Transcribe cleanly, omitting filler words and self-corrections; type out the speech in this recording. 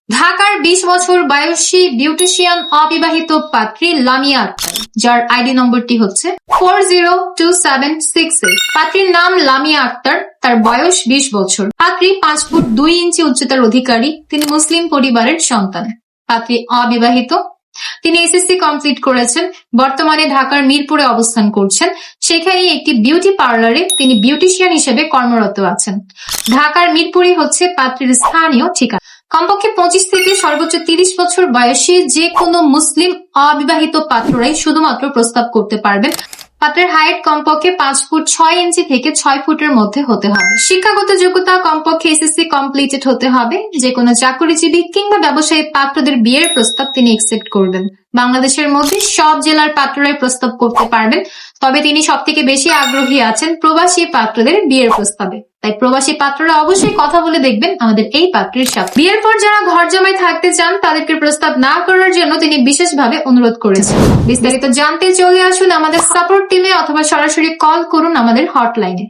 ঢাকার 20 বছর বয়সী বিউটিশিয়ান অবিবাহিত পাত্রী লামিয়া আক্তার, যার আইডি নম্বরটি হচ্ছে 402768। পাত্রীর নাম লামিয়া আক্তার, তার বয়স 20 বছর। পাত্রী 5 ফুট 2 ইঞ্চি উচ্চতার অধিকারী। তিনি মুসলিম পরিবারের সন্তান। পাত্রী অবিবাহিত। তিনি এসএসসি কমপ্লিট করেছেন। বর্তমানে ঢাকার মিরপুরে অবস্থান করছেন। সেখানে একটি বিউটি পার্লারে তিনি বিউটিশিয়ান হিসেবে কর্মরত আছেন। ঢাকার মিরপুরই হচ্ছে পাত্রীর স্থানীয় ঠিকানা। কমপক্ষে 25 থেকে সর্বোচ্চ 30 বছর বয়সী যে কোনো মুসলিম অবিবাহিত পাত্ররাই শুধুমাত্র প্রস্তাব করতে পারবেন। পাত্রের হাইট কমপক্ষে 5 ফুট 6 ইঞ্চি থেকে 6 ফুটের মধ্যে হতে হবে। শিক্ষাগত যোগ্যতা কমপক্ষে এসএসসি কমপ্লিটেড হতে হবে। যে কোনো চাকরিজীবী কিংবা ব্যবসায়ী পাত্রদের বিয়ের প্রস্তাব তিনি একসেপ্ট করবেন। বাংলাদেশের মধ্যে সব জেলার পাত্ররাই প্রস্তাব করতে পারবেন, তবে তিনি সবথেকে বেশি আগ্রহী আছেন প্রবাসী পাত্রদের বিয়ের প্রস্তাবে। তাই প্রবাসী পাত্ররা অবশ্যই কথা বলে দেখবেন আমাদের এই পাত্রের সাথে। বিয়ের পর যারা ঘর জামাই থাকতে চান তাদেরকে প্রস্তাব না করার জন্য তিনি বিশেষভাবে অনুরোধ করেছেন। বিস্তারিত জানতে চলে আসুন আমাদের সাপোর্ট টিমে অথবা সরাসরি কল করুন আমাদের হটলাইনে।